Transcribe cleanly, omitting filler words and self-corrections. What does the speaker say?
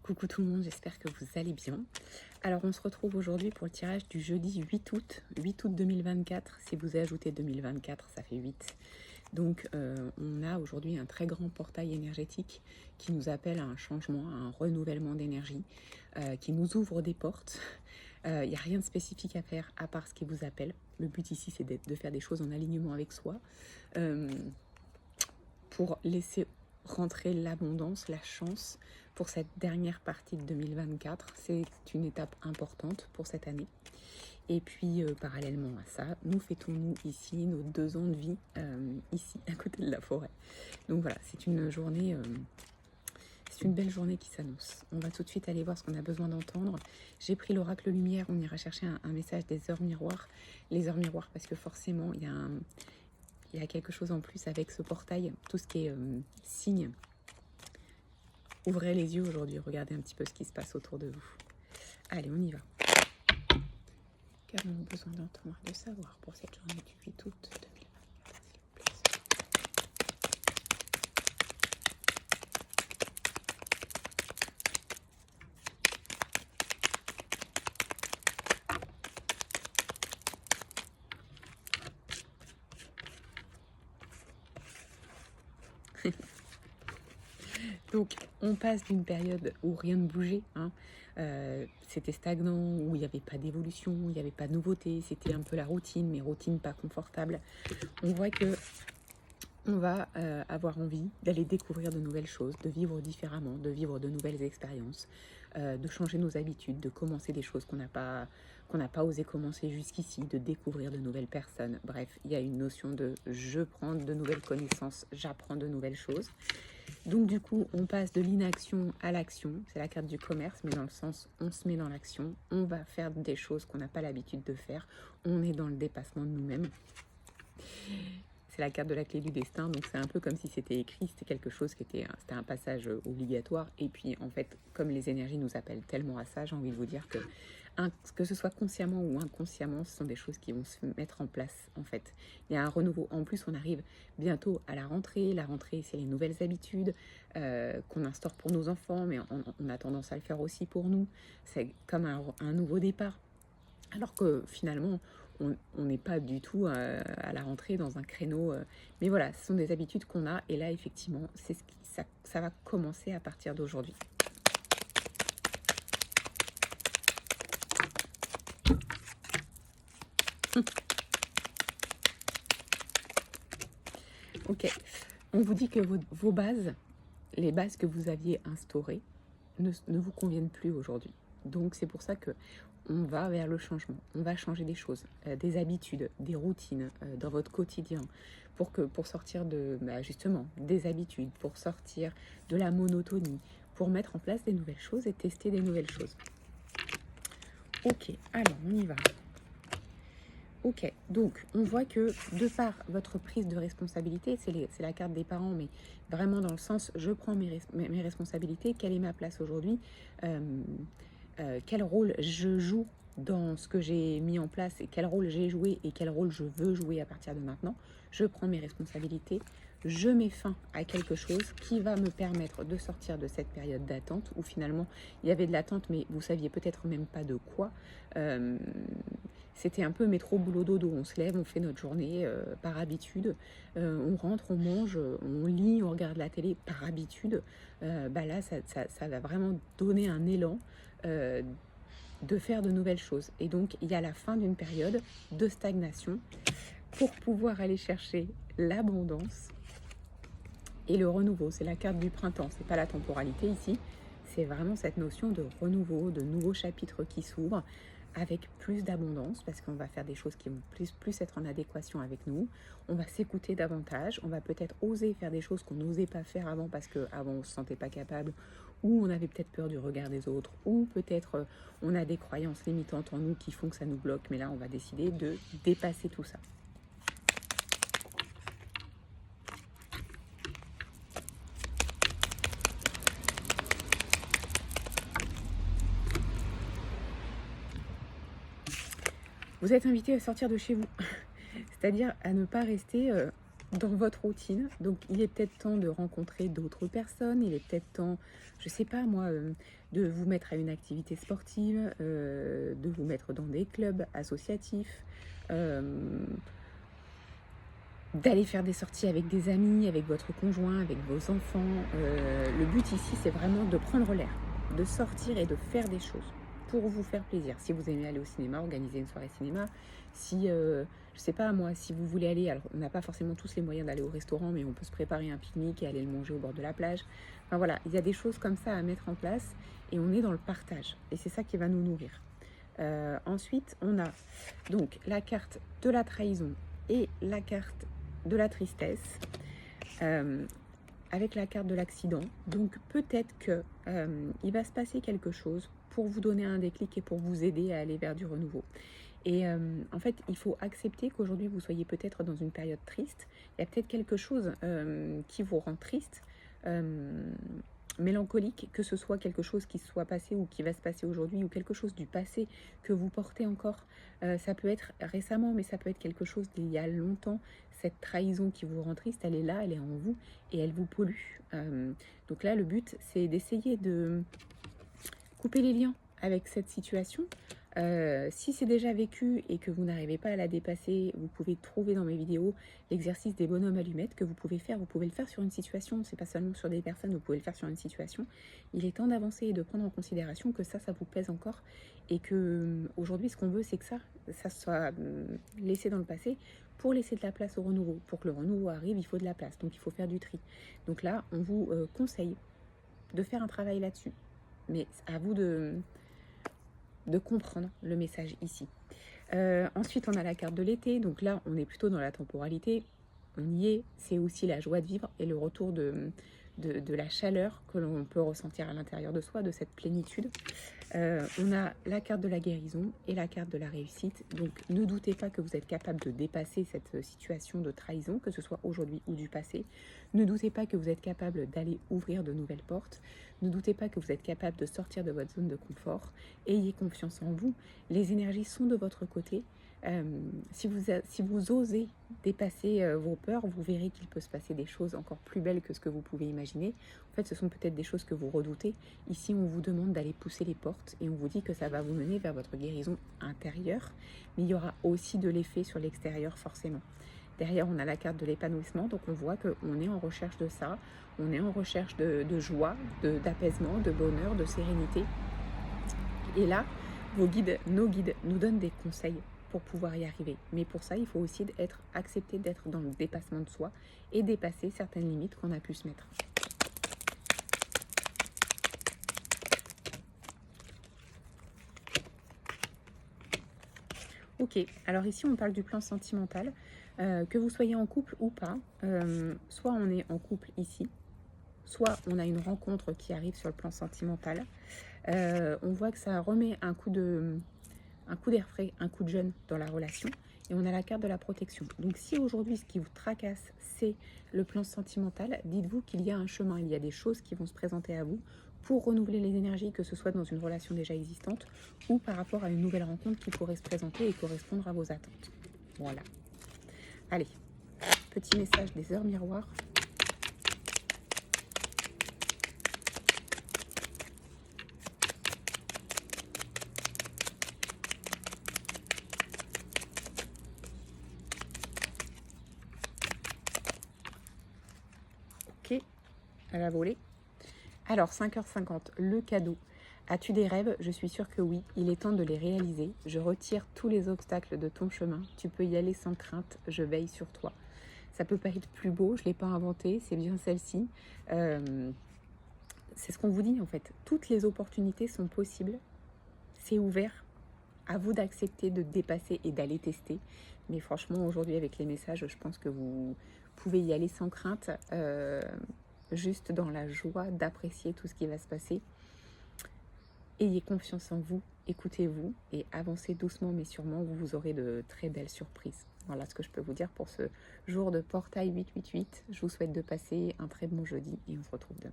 Coucou tout le monde, j'espère que vous allez bien. Alors on se retrouve aujourd'hui pour le tirage du jeudi 8 août, 8 août 2024. Si vous ajoutez 2024, ça fait 8. Donc on a aujourd'hui un très grand portail énergétique qui nous appelle à un changement, à un renouvellement d'énergie, qui nous ouvre des portes. Il n'y a rien de spécifique à faire à part ce qui vous appelle. Le but ici c'est de faire des choses en alignement avec soi pour laisser rentrer l'abondance, la chance pour cette dernière partie de 2024. C'est une étape importante pour cette année. Et puis, parallèlement à ça, nous fêtons-nous ici nos 2 ans de vie, ici, à côté de la forêt. Donc voilà, c'est une journée, c'est une belle journée qui s'annonce. On va tout de suite aller voir ce qu'on a besoin d'entendre. J'ai pris l'oracle lumière, on ira chercher un message des heures miroirs. Les heures miroirs, parce que forcément, il y a quelque chose en plus avec ce portail, tout ce qui est signe. Ouvrez les yeux aujourd'hui, regardez un petit peu ce qui se passe autour de vous. Allez, on y va. Qu'avons-nous besoin d'entendre et de savoir pour cette journée du 8 août 2024, s'il vous plaît. Donc, on passe d'une période où rien ne bougeait, c'était stagnant, où il n'y avait pas d'évolution, il n'y avait pas de nouveauté, c'était un peu la routine, mais routine pas confortable. On voit que on va avoir envie d'aller découvrir de nouvelles choses, de vivre différemment, de vivre de nouvelles expériences, de changer nos habitudes, de commencer des choses qu'on n'a pas osé commencer jusqu'ici, de découvrir de nouvelles personnes. Bref, il y a une notion de je prends de nouvelles connaissances, j'apprends de nouvelles choses. Donc du coup, on passe de l'inaction à l'action. C'est la carte du commerce, mais dans le sens, on se met dans l'action. On va faire des choses qu'on n'a pas l'habitude de faire. On est dans le dépassement de nous-mêmes. C'est la carte de la clé du destin, donc c'est un peu comme si c'était écrit, c'était quelque chose c'était un passage obligatoire. Et puis en fait, comme les énergies nous appellent tellement à ça, j'ai envie de vous dire que ce soit consciemment ou inconsciemment, ce sont des choses qui vont se mettre en place en fait. Il y a un renouveau. En plus, on arrive bientôt à la rentrée. La rentrée, c'est les nouvelles habitudes qu'on instaure pour nos enfants, mais on a tendance à le faire aussi pour nous. C'est comme un nouveau départ. Alors que finalement, on n'est pas du tout à la rentrée dans un créneau. Mais voilà, ce sont des habitudes qu'on a. Et là, effectivement, c'est ça va commencer à partir d'aujourd'hui. Ok, on vous dit que vos bases, les bases que vous aviez instaurées, ne vous conviennent plus aujourd'hui. Donc c'est pour ça que on va vers le changement, on va changer des choses, des habitudes, des routines dans votre quotidien pour sortir de justement des habitudes, pour sortir de la monotonie, pour mettre en place des nouvelles choses et tester des nouvelles choses. Ok, alors on y va. Ok, donc on voit que de par votre prise de responsabilité, c'est la carte des parents, mais vraiment dans le sens je prends mes responsabilités, quelle est ma place aujourd'hui, quel rôle je joue dans ce que j'ai mis en place et quel rôle j'ai joué et quel rôle je veux jouer à partir de maintenant. Je prends mes responsabilités, je mets fin à quelque chose qui va me permettre de sortir de cette période d'attente où finalement il y avait de l'attente mais vous saviez peut-être même pas de quoi. C'était un peu métro boulot dodo, on se lève, on fait notre journée par habitude, on rentre, on mange, on lit, on regarde la télé par habitude. Là ça va vraiment donner un élan de faire de nouvelles choses. Et donc il y a la fin d'une période de stagnation pour pouvoir aller chercher l'abondance et le renouveau. C'est la carte du printemps, c'est pas la temporalité ici, c'est vraiment cette notion de renouveau, de nouveaux chapitres qui s'ouvrent avec plus d'abondance parce qu'on va faire des choses qui vont plus être en adéquation avec nous. On va s'écouter davantage, on va peut-être oser faire des choses qu'on n'osait pas faire avant parce qu'avant on ne se sentait pas capable ou on avait peut-être peur du regard des autres ou peut-être on a des croyances limitantes en nous qui font que ça nous bloque, mais là on va décider de dépasser tout ça. Vous êtes invité à sortir de chez vous, c'est-à-dire à ne pas rester dans votre routine. Donc, il est peut-être temps de rencontrer d'autres personnes. Il est peut-être temps, je sais pas moi, de vous mettre à une activité sportive, de vous mettre dans des clubs associatifs, euh, d'aller faire des sorties avec des amis, avec votre conjoint, avec vos enfants. Le but ici, c'est vraiment de prendre l'air, de sortir et de faire des choses pour vous faire plaisir. Si vous aimez aller au cinéma, organiser une soirée cinéma. Si, je sais pas moi, si vous voulez aller, alors on n'a pas forcément tous les moyens d'aller au restaurant, mais on peut se préparer un pique-nique et aller le manger au bord de la plage. Enfin voilà, il y a des choses comme ça à mettre en place et on est dans le partage. Et c'est ça qui va nous nourrir. Ensuite, on a donc la carte de la trahison et la carte de la tristesse avec la carte de l'accident. Donc peut-être que il va se passer quelque chose pour vous donner un déclic et pour vous aider à aller vers du renouveau. Et en fait, il faut accepter qu'aujourd'hui vous soyez peut-être dans une période triste. Il y a peut-être quelque chose qui vous rend triste, mélancolique, que ce soit quelque chose qui soit passé ou qui va se passer aujourd'hui ou quelque chose du passé que vous portez encore. Ça peut être récemment, mais ça peut être quelque chose d'il y a longtemps. Cette trahison qui vous rend triste, elle est là, elle est en vous et elle vous pollue. Donc là, le but, c'est d'essayer de couper les liens avec cette situation. Si c'est déjà vécu et que vous n'arrivez pas à la dépasser, vous pouvez trouver dans mes vidéos l'exercice des bonhommes allumettes que vous pouvez faire. Vous pouvez le faire sur une situation, c'est pas seulement sur des personnes, vous pouvez le faire sur une situation. Il est temps d'avancer et de prendre en considération que ça vous pèse encore et que aujourd'hui, ce qu'on veut, c'est que ça soit laissé dans le passé pour laisser de la place au renouveau. Pour que le renouveau arrive, il faut de la place, donc il faut faire du tri. Donc là, on vous conseille de faire un travail là-dessus. Mais à vous de comprendre le message ici. Ensuite, on a la carte de l'été. Donc là, on est plutôt dans la temporalité. On y est. C'est aussi la joie de vivre et le retour de la chaleur que l'on peut ressentir à l'intérieur de soi, de cette plénitude. On a la carte de la guérison et la carte de la réussite. Donc ne doutez pas que vous êtes capable de dépasser cette situation de trahison, que ce soit aujourd'hui ou du passé. Ne doutez pas que vous êtes capable d'aller ouvrir de nouvelles portes. Ne doutez pas que vous êtes capable de sortir de votre zone de confort. Ayez confiance en vous. Les énergies sont de votre côté. Si vous osez dépasser vos peurs, vous verrez qu'il peut se passer des choses encore plus belles que ce que vous pouvez imaginer. En fait, ce sont peut-être des choses que vous redoutez. Ici, on vous demande d'aller pousser les portes et on vous dit que ça va vous mener vers votre guérison intérieure. Mais il y aura aussi de l'effet sur l'extérieur, forcément. Derrière, on a la carte de l'épanouissement, donc on voit qu'on est en recherche de ça. On est en recherche de joie, d'apaisement, de bonheur, de sérénité. Et là, nos guides nous donnent des conseils pour pouvoir y arriver. Mais pour ça, il faut aussi accepter d'être dans le dépassement de soi et dépasser certaines limites qu'on a pu se mettre. Ok, alors ici on parle du plan sentimental, que vous soyez en couple ou pas, soit on est en couple ici, soit on a une rencontre qui arrive sur le plan sentimental. On voit que ça remet un coup d'air frais, un coup de jeune dans la relation. Et on a la carte de la protection. Donc si aujourd'hui ce qui vous tracasse, c'est le plan sentimental, dites-vous qu'il y a un chemin, il y a des choses qui vont se présenter à vous pour renouveler les énergies, que ce soit dans une relation déjà existante ou par rapport à une nouvelle rencontre qui pourrait se présenter et correspondre à vos attentes. Voilà. Allez, petit message des heures miroirs. Ok, à la volée. Alors, 5h50, le cadeau. As-tu des rêves? Je suis sûre que oui. Il est temps de les réaliser. Je retire tous les obstacles de ton chemin. Tu peux y aller sans crainte. Je veille sur toi. Ça peut pas être plus beau. Je ne l'ai pas inventé. C'est bien celle-ci. C'est ce qu'on vous dit en fait. Toutes les opportunités sont possibles. C'est ouvert. À vous d'accepter, de dépasser et d'aller tester. Mais franchement, aujourd'hui, avec les messages, je pense que vous pouvez y aller sans crainte. Juste dans la joie d'apprécier tout ce qui va se passer. Ayez confiance en vous, écoutez-vous et avancez doucement mais sûrement, vous aurez de très belles surprises. Voilà ce que je peux vous dire pour ce jour de portail 888. Je vous souhaite de passer un très bon jeudi et on se retrouve demain.